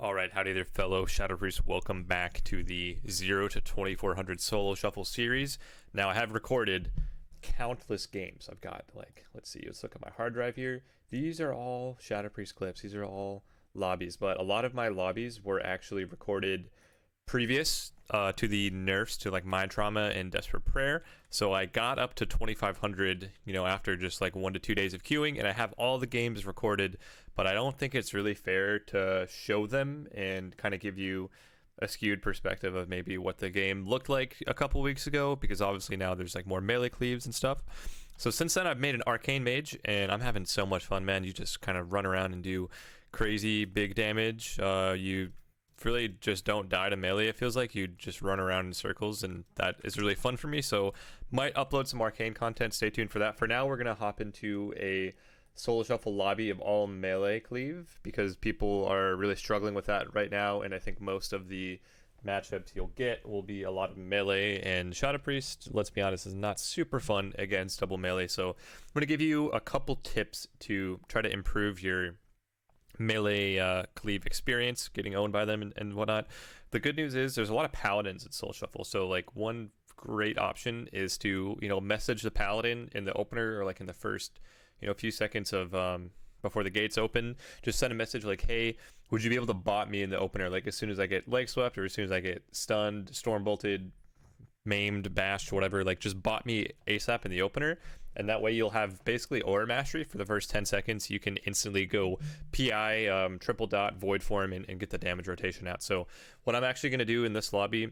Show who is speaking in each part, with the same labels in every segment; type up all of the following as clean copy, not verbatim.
Speaker 1: All right, howdy there, fellow Shadow Priests. Welcome back to the 0 to 2400 solo shuffle series. Now, I have recorded countless games. I've got, let's see, let's look at my hard drive here. These are all Shadow Priest clips. These are all lobbies, but a lot of my lobbies were actually recorded previous to the nerfs to like Mind Trauma and Desperate Prayer. So I got up to 2500, after just like 1 to 2 days of queuing, and I have all the games recorded, but I don't think it's really fair to show them and kind of give you a skewed perspective of maybe what the game looked like a couple weeks ago, because obviously now there's like more melee cleaves and stuff. So since then I've made an arcane mage and I'm having so much fun, man. You just kind of run around and do crazy big damage. You really just don't die to melee. It feels like you just run around in circles, and that is really fun for me. So might upload some arcane content. Stay tuned for that. For now, we're gonna hop into a solo shuffle lobby of all melee cleave because people are really struggling with that right now, and I think most of the matchups you'll get will be a lot of melee, and Shadow Priest, let's be honest, is not super fun against double melee. So I'm going to give you a couple tips to try to improve your melee cleave experience, getting owned by them and whatnot. The good news is there's a lot of paladins in Soul Shuffle, so like one great option is to message the paladin in the opener or like in the first few seconds of before the gates open. Just send a message like, hey, would you be able to bot me in the opener, like as soon as I get leg swept or as soon as I get stunned, storm bolted, maimed, bashed, whatever, like just bot me ASAP in the opener, and that way you'll have basically aura mastery for the first 10 seconds. You can instantly go PI, triple dot, void form, and get the damage rotation out. So what I'm actually going to do in this lobby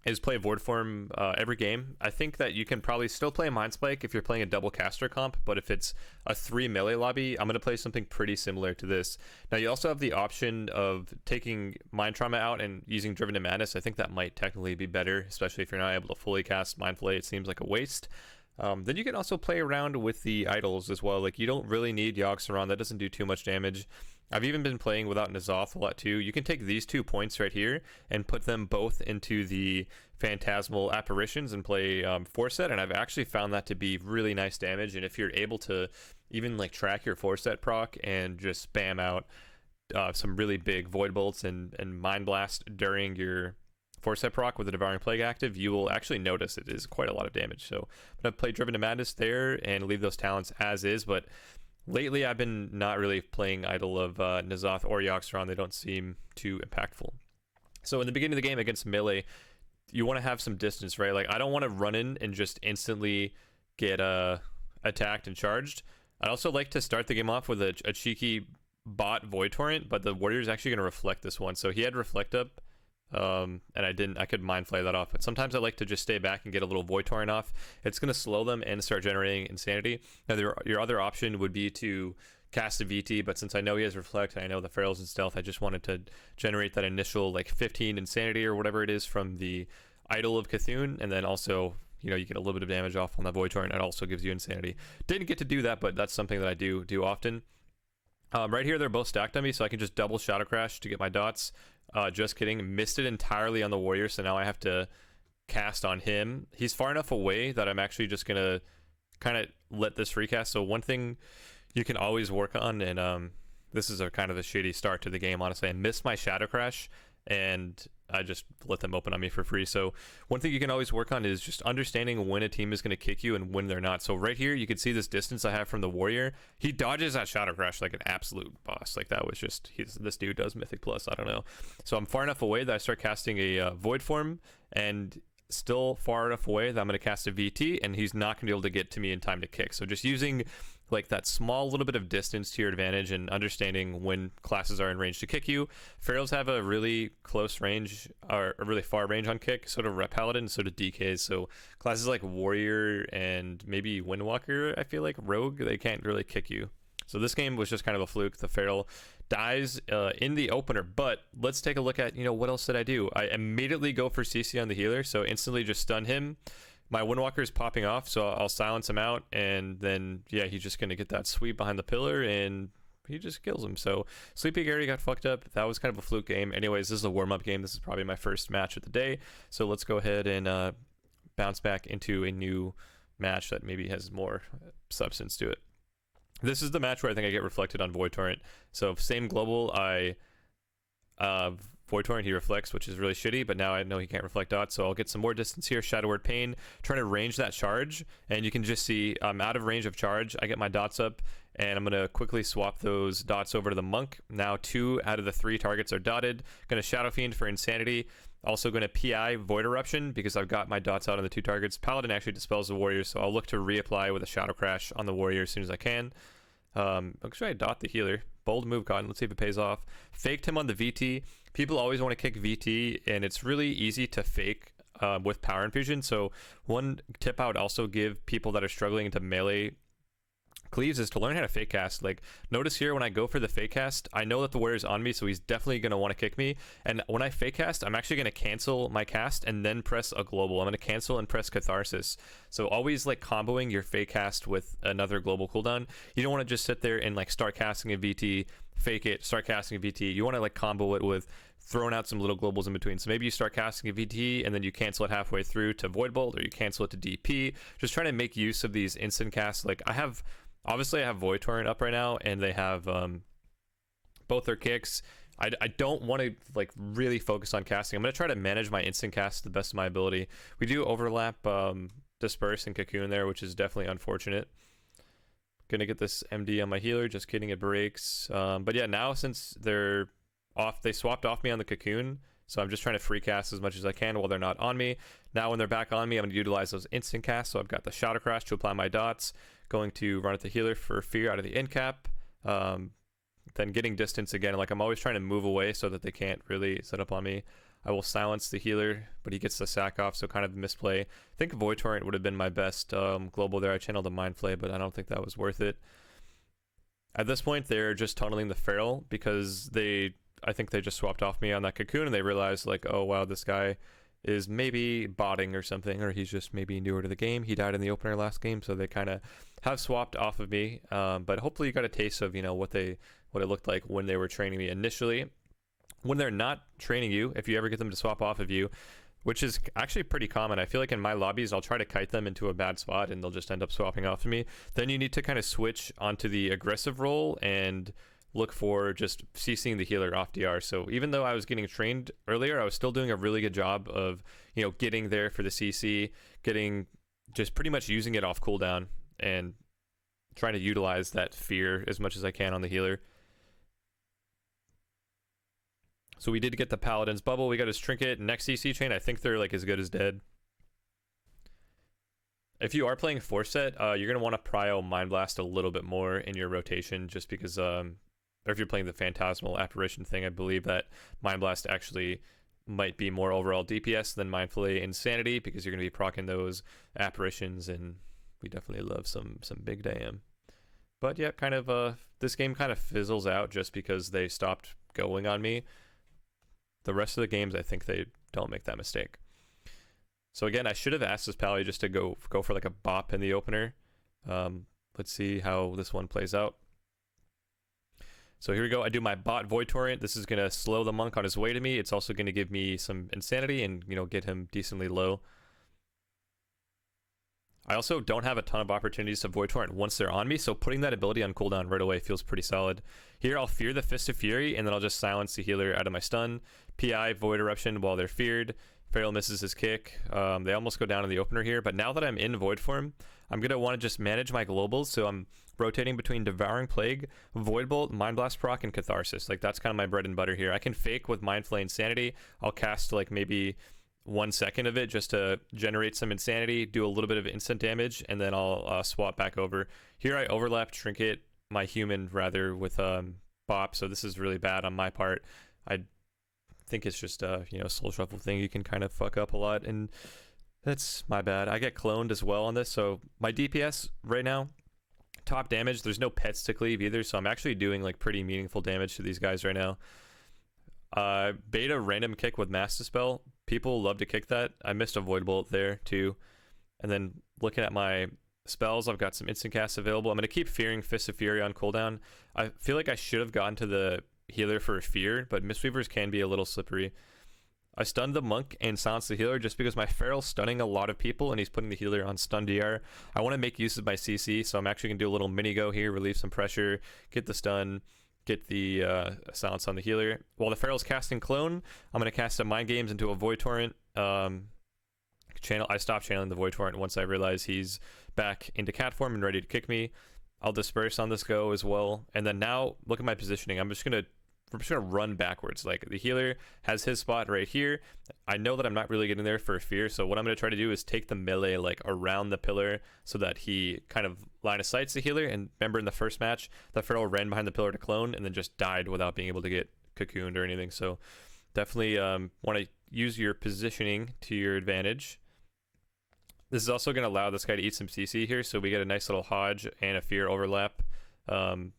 Speaker 1: is play Void Form every game. I think that you can probably still play Mind Spike if you're playing a double caster comp, but if it's a 3 melee lobby, I'm going to play something pretty similar to this. Now, you also have the option of taking Mind Trauma out and using Driven to Madness. I think that might technically be better, especially if you're not able to fully cast Mind Flay. It seems like a waste. Then you can also play around with the idols as well. Like, you don't really need Yogg-Saron. That doesn't do too much damage. I've even been playing without N'Zoth a lot too. You can take these 2 points right here and put them both into the Phantasmal Apparitions and play Force Set, and I've actually found that to be really nice damage. And if you're able to even like track your Force Set proc and just spam out some really big Void Bolts and Mind Blast during your Force Set proc with the Devouring Plague active, you will actually notice it is quite a lot of damage. So I'm going to play Driven to Madness there and leave those talents as is, but lately I've been not really playing Idol of N'Zoth or Yogg-Saron. They don't seem too impactful. So in the beginning of the game against melee, you want to have some distance, right? Like, I don't want to run in and just instantly get attacked and charged. I'd also like to start the game off with a cheeky bot Void Torrent, but the warrior's actually going to reflect this one. So he had reflect up, and I could mind flay that off, but sometimes I like to just stay back and get a little Void Torrent off. It's going to slow them and start generating insanity. Now, your other option would be to cast a VT, but since I know he has reflect and I know the ferals and stealth, I just wanted to generate that initial like 15 insanity or whatever it is from the Idol of Cthulhu, and then also you get a little bit of damage off on the Void Torrent. It also gives you insanity. Didn't get to do that, but that's something that I do often. Right here, they're both stacked on me, so I can just double Shadow Crash to get my dots. Just kidding. Missed it entirely on the warrior, so now I have to cast on him. He's far enough away that I'm actually just going to kind of let this recast. So one thing you can always work on, and this is a kind of a shitty start to the game, honestly. I missed my Shadow Crash, and I just let them open on me for free. So one thing you can always work on is just understanding when a team is going to kick you and when they're not. So right here, you can see this distance I have from the warrior. He dodges that Shadow Crash like an absolute boss. Like, that was just, this dude does Mythic Plus, I don't know. So I'm far enough away that I start casting a Void Form, and still far enough away that I'm going to cast a VT, and he's not going to be able to get to me in time to kick. So just using like that small little bit of distance to your advantage and understanding when classes are in range to kick you. Ferals have a really close range, or a really far range on kick, so do Rep Paladin, so do DKs. So classes like Warrior and maybe Windwalker, I feel like Rogue, they can't really kick you. So this game was just kind of a fluke. The Feral dies in the opener, but let's take a look at, what else did I do? I immediately go for CC on the healer, so instantly just stun him. My Windwalker is popping off, so I'll silence him out, and then, yeah, he's just going to get that sweep behind the pillar, and he just kills him. So Sleepy Gary got fucked up. That was kind of a fluke game. Anyways, this is a warm-up game. This is probably my first match of the day, so let's go ahead and bounce back into a new match that maybe has more substance to it. This is the match where I think I get reflected on Void Torrent. So same global, I Void Torrent, he reflects, which is really shitty, but now I know he can't reflect dots, so I'll get some more distance here. Shadow Word Pain, trying to range that charge, and you can just see I'm out of range of charge. I get my dots up, and I'm going to quickly swap those dots over to the Monk. Now 2 out of the 3 targets are dotted. Going to Shadow Fiend for Insanity. Also going to PI Void Eruption because I've got my dots out on the 2 targets. Paladin actually dispels the Warrior, so I'll look to reapply with a Shadow Crash on the Warrior as soon as I can. I'm going to try to dot the healer. Bold move, Cotton. Let's see if it pays off. Faked him on the VT. People always want to kick VT, and it's really easy to fake with Power Infusion. So one tip I would also give people that are struggling to melee cleaves is to learn how to fake cast. Like, notice here when I go for the fake cast, I know that the warrior's on me, so he's definitely going to want to kick me. And when I fake cast, I'm actually going to cancel my cast and then press a global. I'm going to cancel and press Catharsis. So always like comboing your fake cast with another global cooldown. You don't want to just sit there and like start casting a VT, fake it, start casting a VT. You want to like combo it with throwing out some little globals in between. So maybe you start casting a VT and then you cancel it halfway through to Void Bolt, or you cancel it to DP. Just trying to make use of these instant casts. Like obviously I have Void Torrent up right now, and they have both their kicks. I don't want to like really focus on casting. I'm going to try to manage my instant cast to the best of my ability. We do overlap Disperse and Cocoon there, which is definitely unfortunate. Gonna get this MD on my healer. Just kidding, it breaks. But yeah, now since they're off, they swapped off me on the Cocoon, so I'm just trying to free cast as much as I can while they're not on me. Now when they're back on me, I'm going to utilize those instant casts. So I've got the Shadow Crash to apply my dots, going to run at the healer for Fear out of the end cap, then getting distance again. Like, I'm always trying to move away so that they can't really set up on me. I will silence the healer, but he gets the sack off, so kind of misplay. I think Void Torrent would have been my best global there. I channeled a Mind Flay, but I don't think that was worth it. At this point, they're just tunneling the Feral because I think they just swapped off me on that Cocoon, and they realized, like, oh wow, this guy is maybe botting or something, or he's just maybe newer to the game. He died in the opener last game, so they kind of have swapped off of me. But hopefully you got a taste of, you know, what it looked like when they were training me initially. When they're not training you, if you ever get them to swap off of you, which is actually pretty common. I feel like in my lobbies, I'll try to kite them into a bad spot and they'll just end up swapping off of me. Then you need to kind of switch onto the aggressive role and look for just CCing the healer off DR. So even though I was getting trained earlier, I was still doing a really good job of, you know, getting there for the CC, just pretty much using it off cooldown and trying to utilize that fear as much as I can on the healer. So we did get the Paladin's bubble. We got his trinket. Next CC chain, I think they're like as good as dead. If you are playing 4-set, you're going to want to prio Mind Blast a little bit more in your rotation, just because, or if you're playing the Phantasmal Apparition thing, I believe that Mind Blast actually might be more overall DPS than Mindful Insanity, because you're going to be proccing those apparitions, and we definitely love some big damn. But yeah, kind of, this game kind of fizzles out just because they stopped going on me. The rest of the games, I think they don't make that mistake. So again, I should have asked this Pally just to go for like a bop in the opener. Let's see how this one plays out. So here we go. I do my bot Void Torrent. This is going to slow the monk on his way to me. It's also going to give me some insanity and, you know, get him decently low. I also don't have a ton of opportunities to Void Torrent once they're on me, so putting that ability on cooldown right away feels pretty solid. Here I'll fear the Fist of Fury, and then I'll just silence the healer out of my stun. PI Void Eruption while they're feared. Feral misses his kick. They almost go down in the opener here, but now that I'm in Void form, I'm going to want to just manage my globals, so I'm rotating between Devouring Plague, Void Bolt, Mind Blast proc, and Catharsis. Like, that's kind of my bread and butter here. I can fake with Mind Flay Insanity. I'll cast like maybe 1 second of it just to generate some insanity, do a little bit of instant damage, and then I'll swap back over. Here I overlap Trinket, my human rather, with Bop, so this is really bad on my part. I think it's just a, you know, soul shuffle thing. You can kind of fuck up a lot, and that's my bad. I get cloned as well on this, so my DPS right now, top damage, there's no pets to cleave either, so I'm actually doing like pretty meaningful damage to these guys right now. Beta random kick with Mass Dispel. People love to kick that. I missed a Void Bolt there too. And then looking at my spells, I've got some instant casts available. I'm going to keep fearing Fist of Fury on cooldown. I feel like I should have gone to the healer for a fear, but Mistweavers can be a little slippery. I stunned the monk and silenced the healer just because my Feral's stunning a lot of people and he's putting the healer on stun DR. I want to make use of my CC, so I'm actually going to do a little mini go here, relieve some pressure, get the stun, get the silence on the healer. While the Feral's casting Clone, I'm going to cast a Mind Games into a Void Torrent. I stopped channeling the Void Torrent once I realize he's back into cat form and ready to kick me. I'll disperse on this go as well. And then now, look at my positioning. I'm just gonna run backwards. Like, the healer has his spot right here. I know that I'm not really getting there for fear, so what I'm gonna try to do is take the melee like around the pillar so that he kind of line of sights the healer. And remember, in the first match, the Feral ran behind the pillar to clone and then just died without being able to get cocooned or anything. So definitely want to use your positioning to your advantage. This is also going to allow this guy to eat some CC here, so we get a nice little Hodge and a Fear overlap. And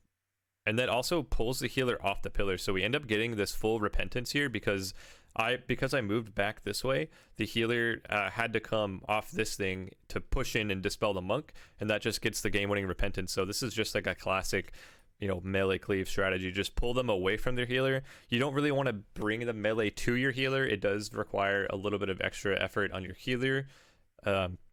Speaker 1: then also pulls the healer off the pillar, so we end up getting this full repentance here because I moved back this way. The healer had to come off this thing to push in and dispel the monk, and that just gets the game-winning repentance. So this is just like a classic, melee cleave strategy. Just pull them away from their healer. You don't really want to bring the melee to your healer. It does require a little bit of extra effort on your healer.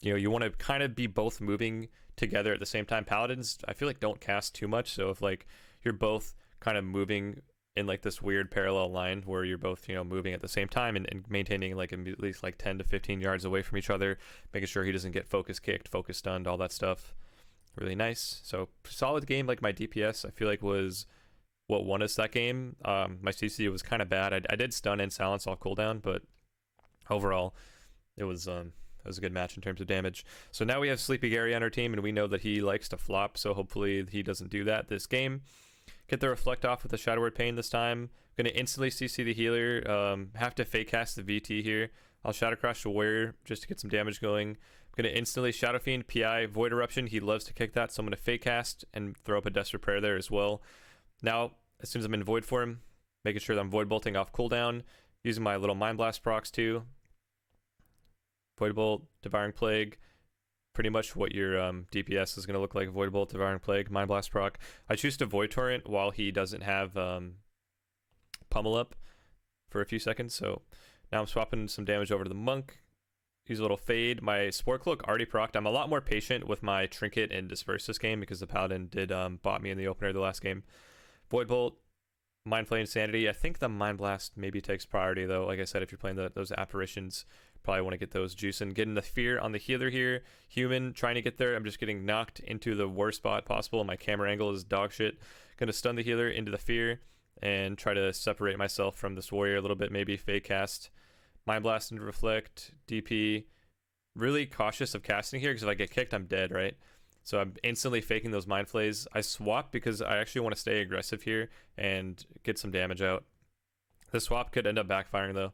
Speaker 1: You want to kind of be both moving together at the same time. Paladins, I feel like, don't cast too much, so if like you're both kind of moving in like this weird parallel line where you're both moving at the same time and maintaining like at least like 10 to 15 yards away from each other, making sure he doesn't get focus kicked, focus stunned, all that stuff. Really nice. So solid game. Like, my DPS I feel like was what won us that game. My CC was kind of bad. I did stun and silence off cooldown, but overall it was a good match in terms of damage. So now we have Sleepy Gary on our team, and we know that he likes to flop, so hopefully he doesn't do that this game. Get the Reflect off with the Shadow Word Pain this time. Going to instantly CC the healer. Have to fake cast the VT here. I'll Shadow Crush the Warrior just to get some damage going. I'm going to instantly Shadow Fiend, PI, Void Eruption. He loves to kick that, so I'm going to fake cast and throw up a Desperate Prayer there as well. Now, as soon as I'm in Void form, making sure that I'm Void Bolting off cooldown, using my little Mind Blast procs too. Void Bolt, Devouring Plague, pretty much what your DPS is going to look like. Void Bolt, Devouring Plague, Mind Blast proc. I choose to Void Torrent while he doesn't have Pummel Up for a few seconds, so now I'm swapping some damage over to the Monk. Use a little Fade. My Spore Cloak already procced. I'm a lot more patient with my Trinket and Disperse this game because the Paladin did bot me in the opener the last game. Void Bolt, Mind Flay, Insanity. I think the Mind Blast maybe takes priority, though. Like I said, if you're playing those Apparitions, probably want to get those juicing. Getting the Fear on the healer here. Human, trying to get there. I'm just getting knocked into the worst spot possible. My camera angle is dog shit. Gonna stun the healer into the Fear and try to separate myself from this warrior a little bit. Maybe fake cast Mind Blast and Reflect, DP. Really cautious of casting here because if I get kicked, I'm dead, right? So I'm instantly faking those Mind Flays. I swap because I actually want to stay aggressive here and get some damage out. The swap could end up backfiring, though.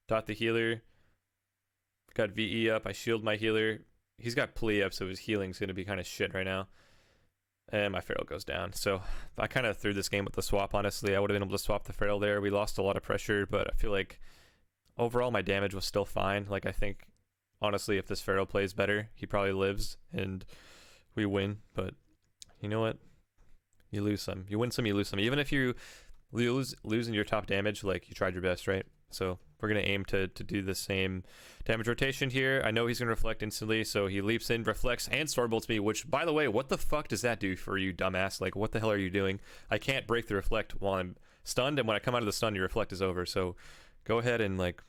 Speaker 1: Dot the healer. Got VE up. I shield my healer. He's got plea up, so his healing's going to be kind of shit right now. And my Feral goes down. So I kind of threw this game with the swap, honestly. I would have been able to swap the Feral there. We lost a lot of pressure, but I feel like overall my damage was still fine. Like, I think, honestly, if this Feral plays better, he probably lives and we win. But you know what? You lose some. You win some, you lose some. Even if you losing your top damage, like, you tried your best, right? So we're going to aim to do the same damage rotation here. I know he's going to reflect instantly, so he leaps in, reflects, and sword bolts me, which, by the way, what the fuck does that do for you, dumbass? Like, what the hell are you doing? I can't break the reflect while I'm stunned, and when I come out of the stun, your reflect is over. So go ahead and, like,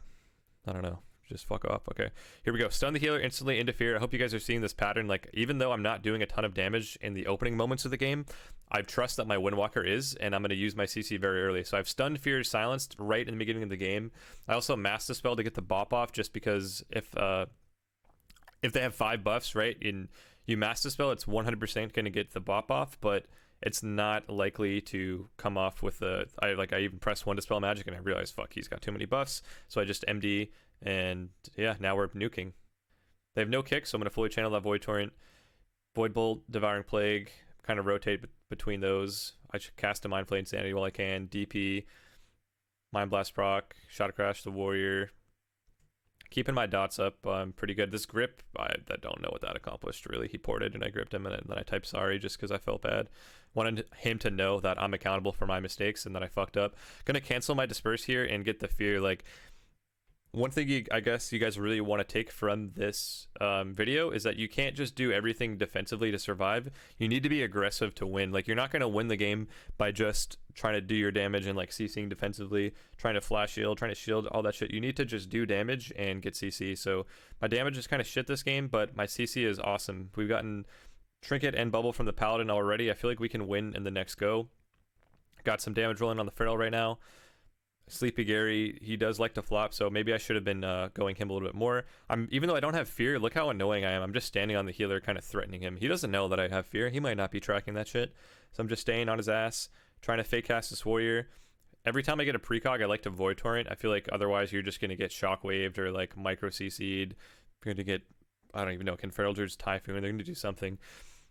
Speaker 1: I don't know, just fuck off. Okay, here we go. Stun the healer, instantly interfere. I hope you guys are seeing this pattern. Like, even though I'm not doing a ton of damage in the opening moments of the game, I trust that my Windwalker is, and I'm going to use my CC very early. So I've stunned, fear, silenced right in the beginning of the game. I also mass dispel to get the bop off, just because if they have 5 buffs, right, and you mass dispel, it's 100% going to get the bop off, but it's not likely to come off with the. I even pressed 1 dispel magic, and I realized, fuck, he's got too many buffs. So I just MD, and yeah, now we're nuking. They have no kick, so I'm going to fully channel that Void Torrent, Void Bolt, Devouring Plague. Kind of rotate between those. I should cast a Mind Flay Insanity while I can. DP, Mind Blast proc, Shadow Crash the Warrior. Keeping my dots up, I'm pretty good. This grip, I don't know what that accomplished, really. He ported and I gripped him, and then I typed sorry just because I felt bad. Wanted him to know that I'm accountable for my mistakes and that I fucked up. Gonna cancel my Disperse here and get the Fear. Like, one thing I guess you guys really want to take from this video is that you can't just do everything defensively to survive. You need to be aggressive to win. Like, you're not going to win the game by just trying to do your damage and like CCing defensively, trying to flash shield, trying to shield, all that shit. You need to just do damage and get CC. So my damage is kind of shit this game, but my CC is awesome. We've gotten Trinket and Bubble from the Paladin already. I feel like we can win in the next go. Got some damage rolling on the Feral right now. Sleepy Gary, he does like to flop, so maybe I should have been going him a little bit more. Even though I don't have fear, look how annoying I am. I'm just standing on the healer, kind of threatening him. He doesn't know that I have fear. He might not be tracking that shit. So I'm just staying on his ass, trying to fake cast this warrior. Every time I get a precog, I like to Void Torrent. I feel like otherwise you're just going to get shockwaved or like micro CC'd. You're going to get, I don't even know, can Feral Druid's Typhoon. They're going to do something.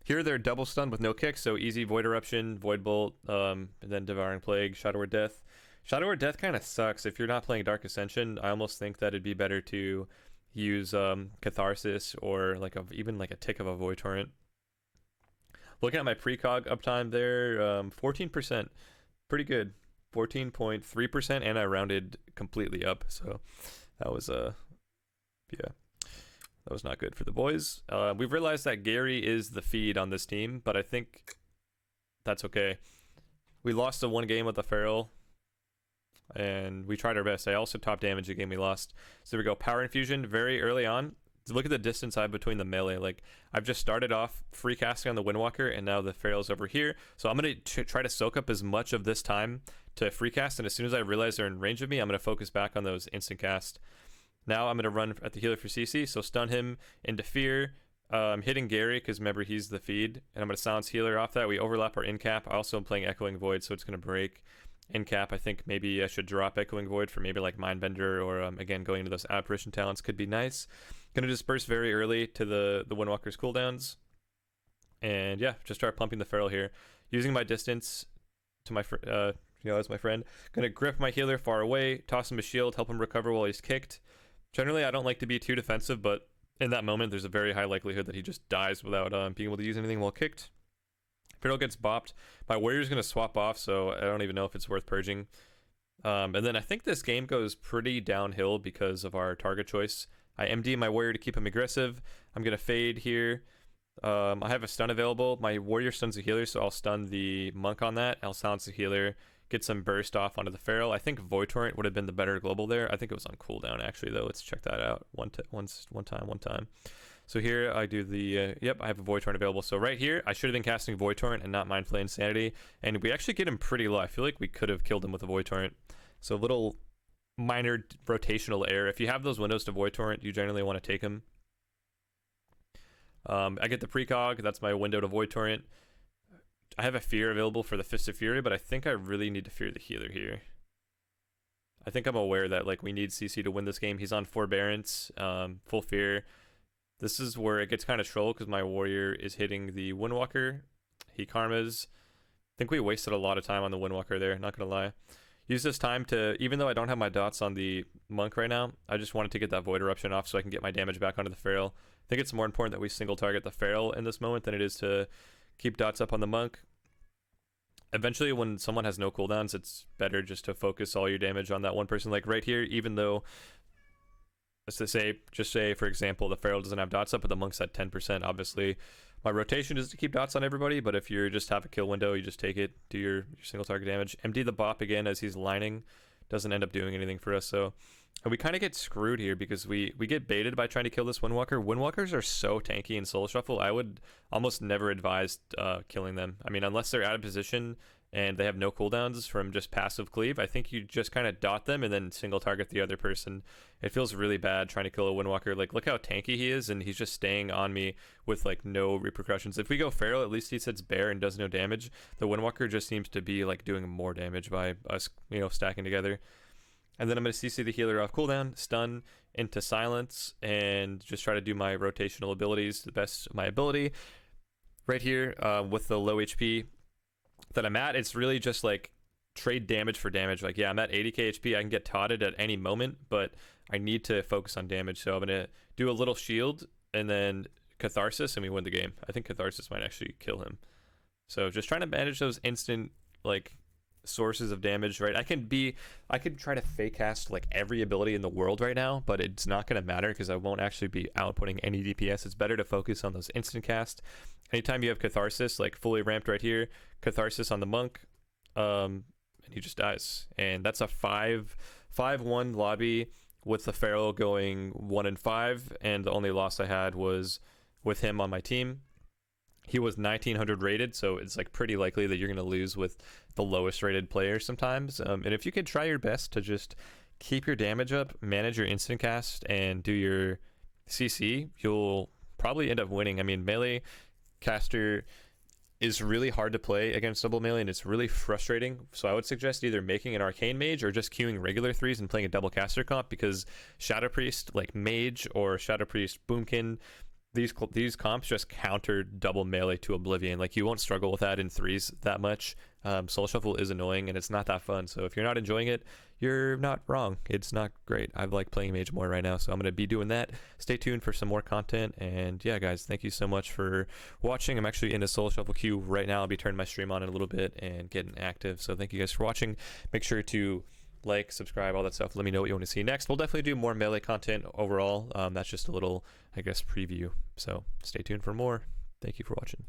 Speaker 1: Here they're double stunned with no kicks, so easy Void Eruption, Void Bolt, and then Devouring Plague, Shadow or Death. Shadow or Death kind of sucks. If you're not playing Dark Ascension, I almost think that it'd be better to use Catharsis or like even like a tick of a Void Torrent. Looking at my precog uptime there, 14%, pretty good. 14.3%, and I rounded completely up, so that was yeah, that was not good for the boys. We've realized that Gary is the feed on this team, but I think that's okay. We lost the one game with the Feral, and we tried our best. I also top damage the game we lost. So there we go. Power Infusion very early on. Look at the distance I have between the melee. Like, I've just started off free casting on the Windwalker, and now the Feral's over here. So I'm going to try to soak up as much of this time to free cast, and as soon as I realize they're in range of me, I'm going to focus back on those instant cast. Now I'm going to run at the healer for CC, so stun him into fear. Hitting Gary, because remember, he's the feed, and I'm going to silence healer off that. We overlap our in-cap. I also am playing Echoing Void, so it's going to break. In cap, I think maybe I should drop Echoing Void for maybe like Mindbender, or again going into those Apparition talents could be nice. Gonna disperse very early to the Windwalker's cooldowns, and yeah, just start pumping the Feral here, using my distance to my as my friend. Gonna grip my healer far away, toss him a shield, help him recover while he's kicked. Generally, I don't like to be too defensive, but in that moment, there's a very high likelihood that he just dies without being able to use anything while kicked. Feral gets bopped. My warrior's going to swap off, so I don't even know if it's worth purging. And then I think this game goes pretty downhill because of our target choice. I MD my warrior to keep him aggressive. I'm going to fade here. I have a stun available. My warrior stuns the healer, so I'll stun the monk on that. I'll silence the healer, get some burst off onto the Feral. I think Void Torrent would have been the better global there. I think it was on cooldown, actually, though. Let's check that out one time. So here I do the, yep, I have a Void Torrent available. So right here, I should have been casting Void Torrent and not Mind Flay Insanity. And we actually get him pretty low. I feel like we could have killed him with a Void Torrent. So a little minor rotational error. If you have those windows to Void Torrent, you generally want to take them. I get the precog. That's my window to Void Torrent. I have a fear available for the Fist of Fury, but I think I really need to fear the healer here. I think I'm aware that like we need CC to win this game. He's on Forbearance, full fear. This is where it gets kind of troll because my warrior is hitting the Windwalker. He karmas. I think we wasted a lot of time on the Windwalker there, not gonna lie. Use this time to, even though I don't have my dots on the monk right now, I just wanted to get that Void Eruption off so I can get my damage back onto the Feral. I think it's more important that we single target the Feral in this moment than it is to keep dots up on the monk. Eventually, when someone has no cooldowns, it's better just to focus all your damage on that one person. Like right here, even though, let's just say, for example, the Feral doesn't have dots up, but the monk's at 10%. Obviously, my rotation is to keep dots on everybody, but if you just have a kill window, you just take it, do your single target damage. MD the bop again as he's lining. Doesn't end up doing anything for us, so... And we kind of get screwed here because we get baited by trying to kill this Windwalker. Windwalkers are so tanky in Soul Shuffle, I would almost never advise killing them. I mean, unless they're out of position and they have no cooldowns from just passive cleave, I think you just kind of dot them and then single target the other person. It feels really bad trying to kill a Windwalker. Like, look how tanky he is, and he's just staying on me with, like, no repercussions. If we go Feral, at least he sits bare and does no damage. The Windwalker just seems to be, like, doing more damage by us, stacking together. And then I'm going to CC the healer off cooldown, stun into silence, and just try to do my rotational abilities to the best of my ability. Right here, with the low HP that I'm at, it's really just like trade damage for damage. Like, yeah, I'm at 80k HP. I can get totted at any moment, but I need to focus on damage. So I'm going to do a little shield and then Catharsis, and we win the game. I think Catharsis might actually kill him. So just trying to manage those instant, like, sources of damage, right? I could try to fake cast like every ability in the world right now, but it's not going to matter because I won't actually be outputting any DPS. It's better to focus on those instant cast. Anytime you have Catharsis, like fully ramped right here, Catharsis on the monk, and he just dies. And that's a 5-1 lobby with the Pharaoh going 1-5, and the only loss I had was with him on my team. He was 1900 rated, so it's like pretty likely that you're going to lose with the lowest rated player sometimes. And if you could try your best to just keep your damage up, manage your instant cast, and do your CC, you'll probably end up winning. I mean, melee caster is really hard to play against double melee, and it's really frustrating. So I would suggest either making an arcane mage or just queuing regular threes and playing a double caster comp, because Shadow Priest like mage or Shadow Priest boomkin, these comps just counter double melee to oblivion. Like, you won't struggle with that in threes that much. Soul Shuffle is annoying and it's not that fun, so if you're not enjoying it, you're not wrong. It's not great. I like playing mage more right now, so I'm going to be doing that. Stay tuned for some more content, and yeah guys, thank you so much for watching. I'm actually in a Soul Shuffle queue right now. I'll be turning my stream on in a little bit and getting active, so thank you guys for watching. Make sure to like, subscribe, all that stuff. Let me know what you want to see next. We'll definitely do more melee content overall. That's just a little, I guess, preview, so stay tuned for more. Thank you for watching.